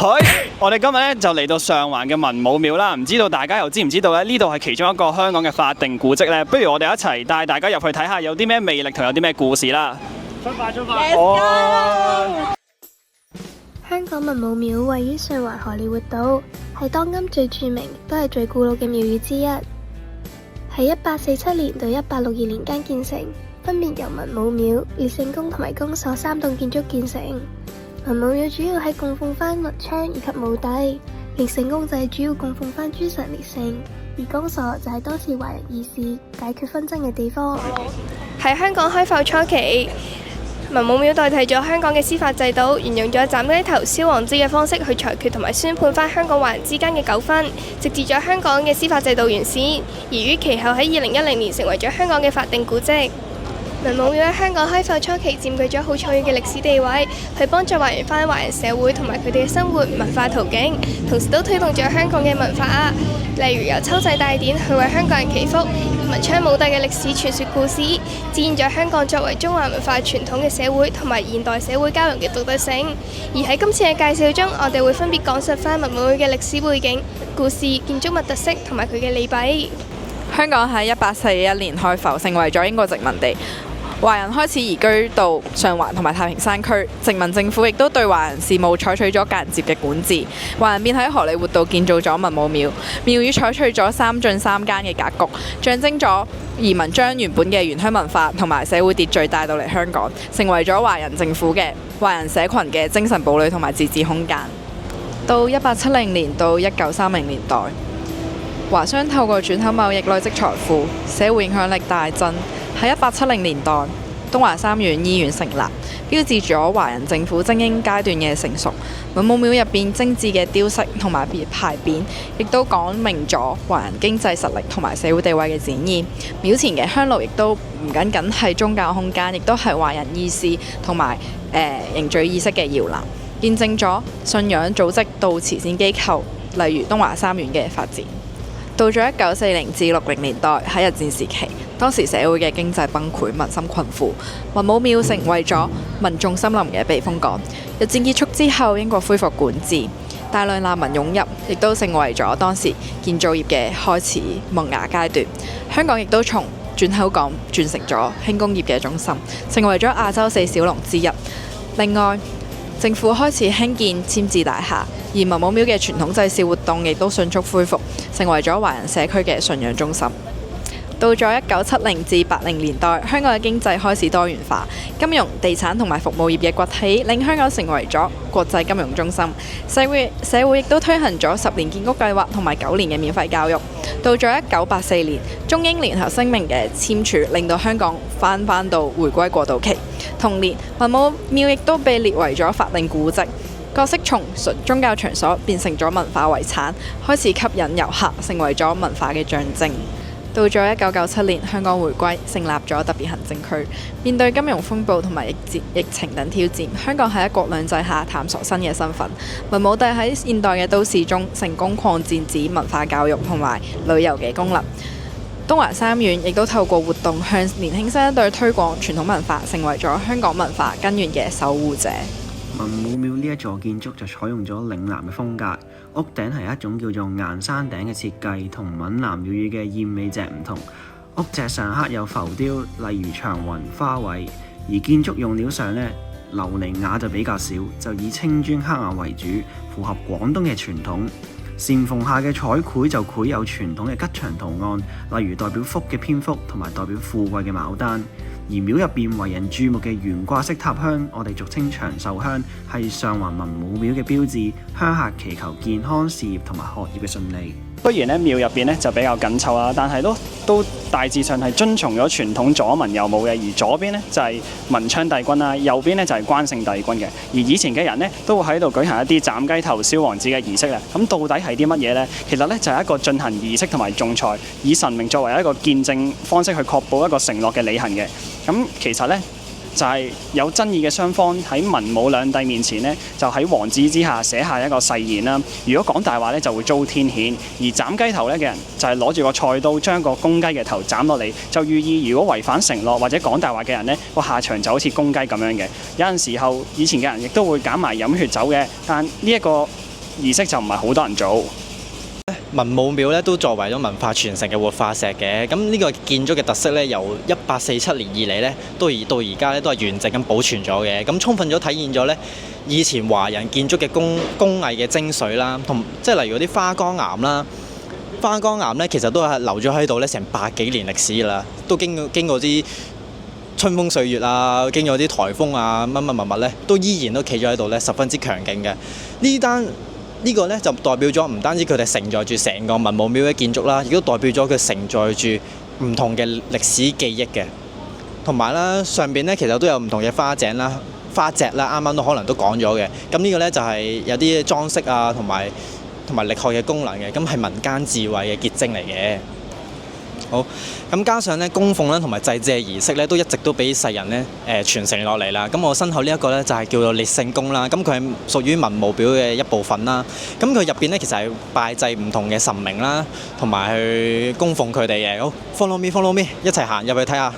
我哋今日咧就嚟到上環嘅文武廟啦，唔知道大家又知唔知道咧？呢度係其中一個香港嘅法定古蹟咧。不如我哋一齊帶大家入去睇下有啲咩魅力同有啲咩故事啦！出發！Let's go！香港文武廟位於上環荷里活道，係當今最著名，都係最古老嘅廟宇之一。喺1847年到1862年間建成，分別由文武廟、烈聖宮同埋宮所3棟建築建成。文武廟主要係供奉翻文昌以及武帝，烈聖宮就係主要供奉翻諸神烈聖，而宮所就係當時華人議事解決紛爭嘅地方。喺香港開埠初期，文武廟代替咗香港嘅司法制度，沿用咗斬雞頭燒黃紙嘅方式去裁決同埋宣判翻香港華人之間嘅糾紛，直至咗香港嘅司法制度完善，而於其後喺2010年成為咗香港嘅法定古蹟。文武廟喺香港開埠初期佔據咗好重要嘅歷史地位，去幫助還原翻華人社會同埋佢哋嘅生活文化途徑，同時都推動咗香港嘅文化，例如由秋祭大典去為香港人祈福，文昌武帝嘅歷史傳說故事，展現咗香港作為中華文化傳統嘅社會同埋現代社會交融嘅獨特性。而喺今次嘅介紹中，我哋會分別講述翻文武廟嘅歷史背景、故事、建築物特色同埋佢嘅利弊。香港喺1841年開埠，成為咗英國殖民地。華人開始移居到上環同埋太平山區，殖民政府亦都對華人事務採取咗間接嘅管治。華人便喺荷里活道建造咗文武廟，廟宇採取咗3進3間嘅格局，象徵咗移民將原本嘅原鄉文化同埋社會秩序帶到嚟香港，成為咗華人政府嘅華人社群嘅精神堡壘同埋自治空間。到1870年到1930年代，華商透過轉口貿易累積財富，社會影響力大增。喺1870年代，東華三院醫院成立，標誌咗華人政府精英階段嘅成熟。文武廟入邊精緻嘅雕飾同埋牌匾，亦都講明咗華人經濟實力同埋社會地位嘅展現。廟前嘅香爐亦都唔僅僅係宗教空間，亦都係華人議事同埋凝聚意識嘅搖籃，見證咗信仰組織到慈善機構，例如東華三院嘅發展。到咗1940至60年代，喺日戰時期，當時社會嘅經濟崩潰，民心困苦，文武廟成為咗民眾心靈嘅避風港。日戰結束之後，英國恢復管治，大量難民湧入，亦都成為咗當時建造業嘅開始萌芽階段。香港亦都從轉口港轉成咗輕工業嘅中心，成為咗亞洲4小龍之一。另外，政府開始興建簽字大廈，而文武廟嘅傳統祭祀活動亦都迅速恢復，成為咗華人社區嘅信仰中心。到咗1970至80年代，香港嘅經濟開始多元化，金融、地產同埋服務業嘅崛起，令香港成為咗國際金融中心。社會亦都推行咗10年建屋計劃同埋9年嘅免費教育。到咗1984年，中英聯合聲明嘅簽署，令到香港翻到回歸過渡期。同年，文武廟亦都被列為咗法定古蹟，角色從純宗教場所變成咗文化遺產，開始吸引遊客，成為咗文化嘅象徵。到咗1997年，香港回歸，成立咗特別行政區。面對金融風暴同埋疫情等挑戰，香港喺一國兩制下探索新嘅身份。文武帝喺現代嘅都市中成功擴展自文化教育同埋旅遊嘅功能。東華三院亦都透過活動向年輕新一代推廣傳統文化，成為咗香港文化根源嘅守護者。文武廟呢一座建築就採用咗嶺南嘅風格，屋頂係一種叫做岩山頂嘅設計，同閩南廟宇嘅燕尾脊唔同。屋脊上刻有浮雕，例如長雲、花卉，而建築用料上呢，琉璃瓦就比較少，就以青磚黑瓦為主，符合廣東嘅傳統。檐縫下嘅彩繪就繪有傳統嘅吉祥圖案，例如代表福嘅蝙蝠同埋代表富貴嘅牡丹。而廟入邊為人注目嘅懸掛式塔香，我哋俗稱長壽香，係上環文武廟嘅標誌，香客祈求健康、事業同埋學業嘅順利。雖然咧廟入邊咧就比較緊湊啦，但係都大致上係遵從咗傳統左文右武嘅，而左邊咧就係文昌帝君啦，右邊咧就係關聖帝君嘅。而以前嘅人咧都會喺度舉行一啲斬雞頭、燒黃紙嘅儀式啊。咁到底係啲乜嘢呢？其實咧就係一個進行儀式同埋仲裁，以神明作為一個見證方式去確保一個承諾嘅履行嘅。咁其實咧就係有爭議嘅雙方喺文武兩帝面前呢，就喺黃紙之下寫下一個誓言啦。如果講大話呢，就會遭天譴；而斬雞頭呢嘅人就係攞住個菜刀將個公雞嘅頭斬落嚟，就寓意如果違反承諾或者講大話嘅人呢，個下場就好似公雞咁樣嘅。有陣時候以前嘅人亦都會揀埋飲血酒嘅，但呢一個儀式就唔係好多人做。文武廟咧都作為咗文化傳承嘅活化石嘅，咁呢個建築嘅特色咧，由1847年以嚟咧，到而家咧都係完整咁保存咗嘅，咁充分咗體現咗咧以前華人建築嘅工藝嘅精髓啦，同即係例如嗰啲花崗岩啦，花崗岩咧其實都係留咗喺度咧成百幾年歷史㗎啦，都經過啲春風歲月啊，經過啲颱風啊，乜咧，都依然都企咗喺度咧，十分之強勁嘅。呢個咧就代表咗唔單止佢哋承載住成個文武廟嘅建築啦，亦都代表咗佢承載住唔同嘅歷史記憶嘅。同埋啦，上邊咧其實都有唔同嘅花井啦、花隻啦，啱啱都可能都講咗嘅。咁呢個咧就係有啲裝飾啊，同埋力學嘅功能嘅，咁係民間智慧嘅結晶嚟嘅。好，咁加上咧供奉啦同埋祭祀嘅儀式咧，都一直都俾世人咧傳承落嚟啦。咁我身後呢一個咧就係叫做烈聖宮啦。咁佢係屬於文武廟嘅一部分啦。咁佢入邊咧其實係拜祭唔同嘅神明啦，同埋去供奉佢哋嘅。好 ，follow me， 一齊行入去睇下。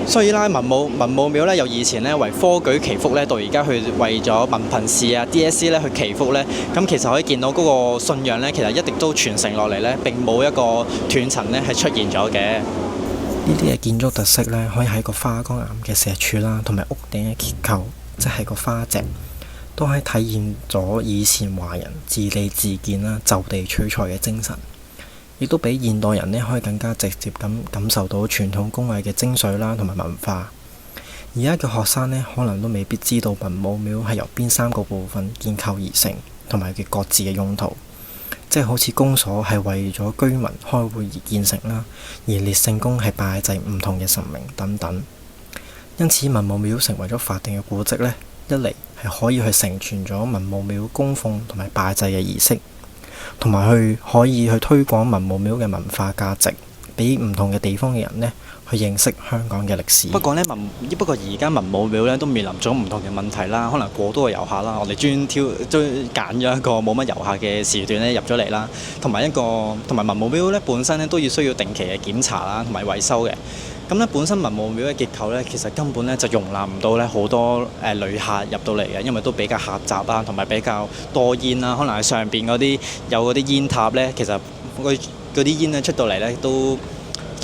所以啦，文武廟咧，由以前咧為科舉祈福咧，到而家去為咗文憑試啊 DSE 咧去祈福咧，咁其實可以見到嗰個信仰咧，其實一直都傳承落嚟咧，並冇一個斷層咧係出現咗嘅。呢啲嘅建築特色咧，可以喺個花崗岩嘅石柱啦，同埋屋頂嘅結構，即係個花脊，都可以體現咗以前華人自立自建啦、就地取材嘅精神。亦都俾現代人呢可以更加直接咁感受到傳統工藝嘅精髓啦，同埋文化。而家嘅學生呢，可能都未必知道文武廟係由邊3個部分建構而成，同埋佢各自嘅用途。即係好似公所係為咗居民開會而建成啦，而烈聖宮係拜祭唔同嘅神明等等。因此文武廟成為咗法定嘅古蹟呢，一嚟係可以去承傳咗文武廟供奉同埋拜祭嘅儀式，同埋可以去推廣文武廟嘅文化價值，俾唔同嘅地方嘅人呢去認識香港嘅歷史。不過而家文武廟咧都面臨咗唔同嘅問題啦，可能過多嘅遊客啦，我哋專揀咗一個冇乜遊客嘅時段咧入咗嚟啦，同埋文武廟咧本身咧都要需要定期嘅檢查啦，同埋維修嘅。咁咧本身文武廟嘅結構咧，其實根本咧就容納唔到咧好多旅客入到嚟嘅，因為都比較狹窄啦，同埋比較多煙啦。可能係上邊嗰啲有嗰啲煙塔咧，其實嗰啲煙咧出到嚟咧都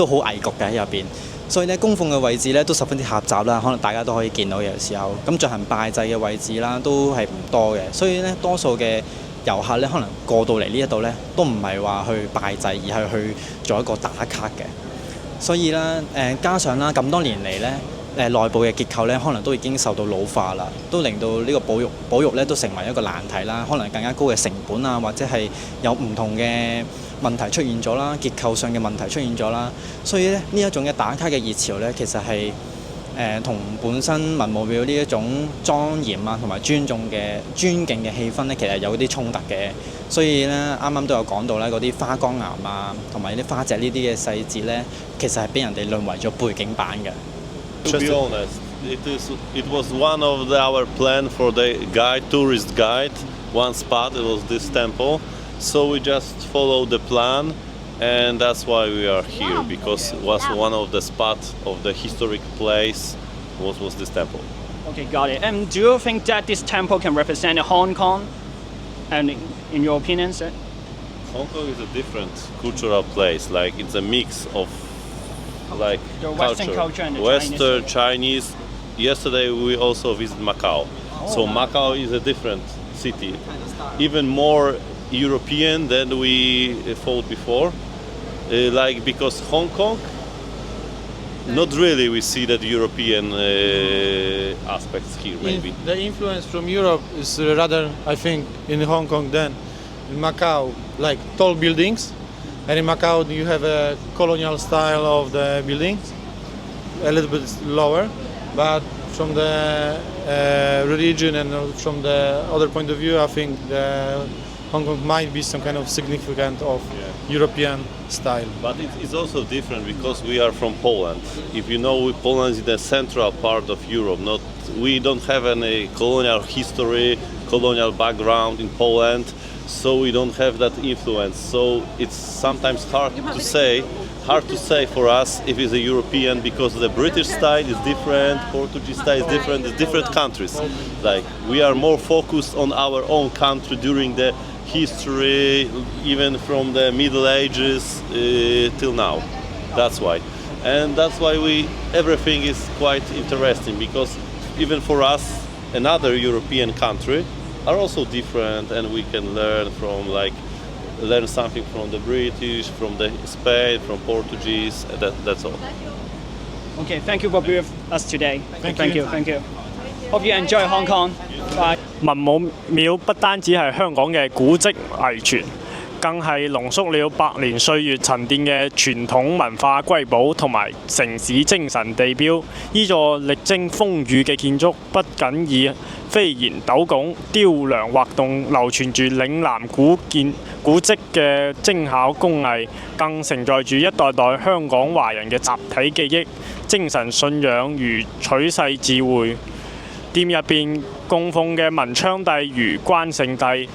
好翳焗嘅喺入邊。所以咧供奉嘅位置咧都十分之狹窄啦，可能大家都可以見到嘅時候，咁進行拜祭嘅位置啦都係唔多嘅。所以咧多數嘅遊客咧可能過到嚟呢一度咧都唔係話去拜祭，而係去做一個打卡嘅。所以啦，加上啦咁多年嚟咧，內部嘅結構咧，可能都已經受到老化啦，都令到呢個保育咧都成為一個難題啦。可能更加高嘅成本啊，或者係有唔同嘅問題出現咗啦，結構上嘅問題出現咗啦。所以咧呢一種嘅打卡嘅熱潮咧，其實係同本身文武廟呢一種莊嚴啊同埋尊敬嘅氣氛咧，其實有啲衝突嘅。所以咧，啱啱都有講到咧，嗰啲花崗岩啊，同埋啲花脊呢啲嘅細節咧，其實係俾人哋淪為咗背景板嘅。To be honest, it was one of our plan for the tourist guide. One spot it was this temple, so we just followed the plan, and that's why we are here because it was one of the spots of the historic place. Was this temple? Okay, got it. And do you think that this temple can represent Hong Kong? And in your opinion, sir? Hong Kong is a different cultural place. Like it's a mix of like the Western culture and the Western Chinese. Yesterday we also visited Macau. So Macau is a different city, even more European than we thought before. Like because Hong Kong, not really we see that European aspects here maybe. The influence from Europe is rather, I think, in Hong Kong than in Macau, like tall buildings. And in Macau you have a colonial style of the buildings, a little bit lower. But from the religion and from the other point of view, I think Hong Kong might be some kind of significant of European style. But it's also different because we are from Poland. If you know, Poland is the central part of Europe. We don't have any colonial history, colonial background in Poland, so we don't have that influence. So it's sometimes hard to say for us if it's a European, because the British style is different, Portuguese style is different, it's different countries. Like we are more focused on our own country during the history, even from the Middle Ages till now. That's why. And that's why everything is quite interesting, because even for us, another European country are also different, and we can learn something from the British, from the Spain, from Portuguese. That's all. Okay, thank you for being with us today. Thank you. Hope you enjoy Hong Kong. Bye. 文武廟不單止係香港嘅古蹟遺存，更係濃縮了百年歲月沉澱嘅傳統文化瑰寶同埋城市精神地標。呢座歷經風雨嘅建築，不僅以飛檐斗拱、雕梁畫棟流傳住嶺南古蹟嘅精巧工藝，更承載住一代代香港華人嘅集體記憶、精神信仰如取世智慧。店入邊供奉嘅文昌帝如關聖帝，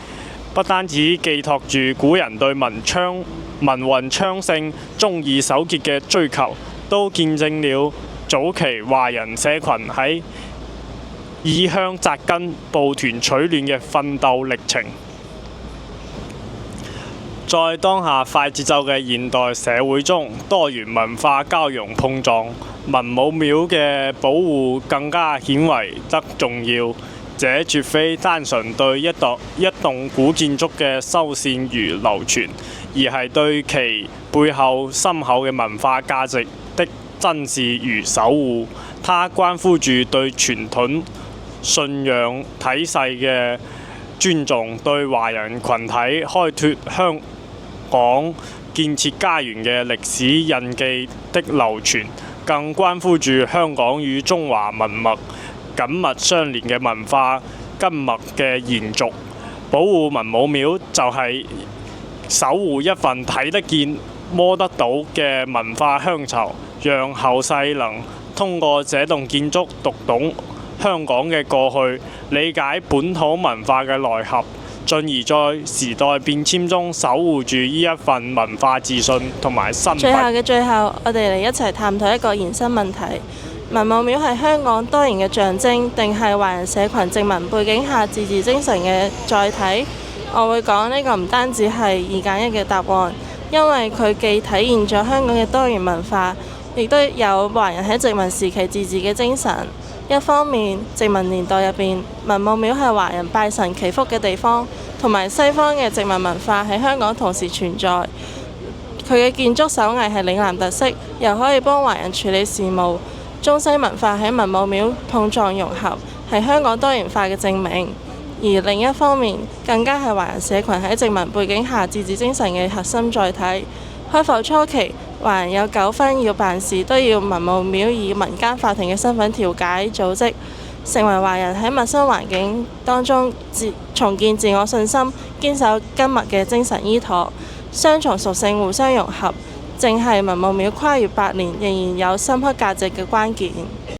不單止寄託住古人對文運昌盛、忠義守節嘅追求，都見證了早期華人社群喺異鄉扎根、抱團取暖嘅奮鬥歷程。在當下快節奏嘅現代社會中，多元文化交融碰撞，文武廟嘅保護更加顯為得重要。這絕非單純對一棟古建築嘅修繕與流傳，而係對其背後深厚嘅文化價值的珍視與守護。它關乎住對傳統信仰體系嘅尊重，對華人群體開拓香港建設家園嘅歷史印記的流傳，更關乎住香港與中華文脈緊密相連嘅文化根脈嘅延續。保護文武廟就係守護一份睇得見、摸得到嘅文化鄉愁，讓後世能通過這棟建築讀懂香港嘅過去，理解本土文化嘅內核，進而在時代變遷中守護住呢一份文化自信同埋身份。最後嘅最後，我哋嚟一齊探討一個延伸問題：文武廟係香港多元嘅象徵，定係華人社群殖民背景下自治精神嘅載體？我會講呢個唔單止係2揀1嘅答案，因為佢既體現咗香港嘅多元文化，亦都有華人喺殖民時期自治嘅精神。一方面，殖民年代入邊，文武廟係華人拜神祈福嘅地方，同埋西方嘅殖民文化喺香港同時存在。佢嘅建築手藝係嶺南特色，又可以幫華人處理事務。中西文化喺文武廟碰撞融合，係香港多元化嘅證明。而另一方面，更加係華人社群喺殖民背景下自治精神嘅核心載體。開埠初期，華人有糾紛要辦事，都要文武廟以民間法庭嘅身份調解組織，成為華人喺陌生環境當中重建自我信心、堅守根脈嘅精神依託。雙重屬性互相融合，正係文武廟跨越8年仍然有深刻價值嘅關鍵。